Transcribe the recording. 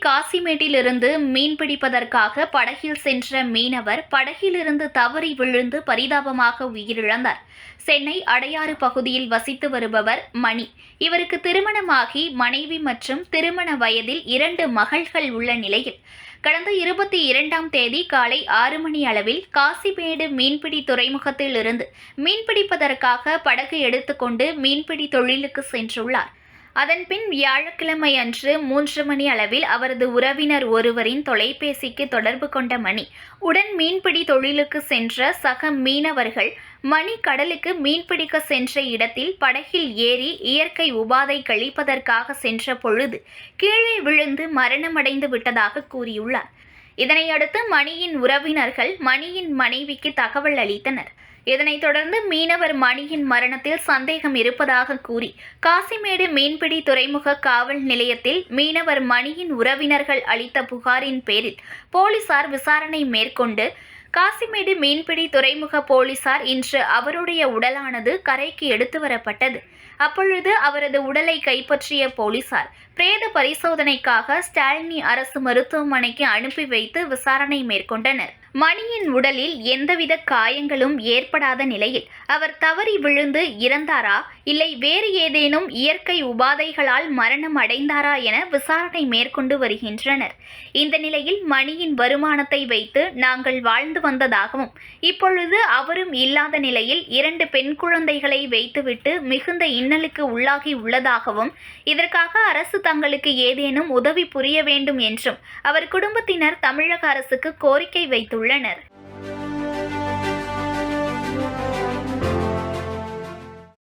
காசிமேட்டிலிருந்து மீன்பிடிப்பதற்காக படகில் சென்ற மீனவர் படகிலிருந்து தவறி விழுந்து பரிதாபமாக உயிரிழந்தார். சென்னை அடையாறு பகுதியில் வசித்து வருபவர் மணி. இவருக்கு திருமணமாகி மனைவி மற்றும் திருமண வயதில் 2 மகள்கள் உள்ள நிலையில் கடந்த 22ஆம் தேதி காலை 6 மணி அளவில் காசிமேடு மீன்பிடி துறைமுகத்தில் இருந்து மீன்பிடிப்பதற்காக படகு எடுத்துக்கொண்டு மீன்பிடி தொழிலுக்கு சென்றுள்ளார். அதன்பின் வியாழக்கிழமை அன்று 3 மணி அளவில் அவரது உறவினர் ஒருவரின் தொலைபேசிக்கு தொடர்பு கொண்ட மணி உடன் மீன்பிடி தொழிலுக்கு சென்ற சக மீனவர்கள் மணி கடலுக்கு மீன்பிடிக்க சென்ற இடத்தில் படகில் ஏறி இயற்கை உபாதை கழிப்பதற்காக சென்ற பொழுது கீழே விழுந்து மரணமடைந்து விட்டதாக கூறியுள்ளார். இதனையடுத்து மணியின் உறவினர்கள் மணியின் மனைவிக்கு தகவல் அளித்தனர். இதனைத் தொடர்ந்து மீனவர் மணியின் மரணத்தில் சந்தேகம் இருப்பதாக கூறி காசிமேடு மீன்பிடி துறைமுக காவல் நிலையத்தில் மீனவர் மணியின் உறவினர்கள் அளித்த புகாரின் பேரில் போலீசார் விசாரணை மேற்கொண்டு காசிமேடு மீன்பிடி துறைமுக போலீசார் இன்று அவருடைய உடலானது கரைக்கு எடுத்து வரப்பட்டது. அப்பொழுது அவரது உடலை கைப்பற்றிய போலீசார் பிரேத பரிசோதனைக்காக ஸ்டாலினி அரசு மருத்துவமனைக்கு அனுப்பி வைத்து விசாரணை மேற்கொண்டனர். மணியின் உடலில் எந்தவித காயங்களும் ஏற்படாத நிலையில் அவர் தவறி விழுந்து இறந்தாரா இல்லை வேறு ஏதேனும் இயற்கை உபாதைகளால் மரணம் அடைந்தாரா என விசாரணை மேற்கொண்டு வருகின்றனர். இந்த நிலையில் மணியின் வருமானத்தை வைத்து நாங்கள் வாழ்ந்து வந்ததாகவும் இப்பொழுது அவரும் இல்லாத நிலையில் 2 பெண் குழந்தைகளை வைத்துவிட்டு மிகுந்த இன்னலுக்கு உள்ளாகி உள்ளதாகவும் இதற்காக அரசு தங்களுக்கு ஏதேனும் உதவி புரிய வேண்டும் என்றும் அவர் குடும்பத்தினர் தமிழக அரசுக்கு கோரிக்கை வைத்துள்ளனர்.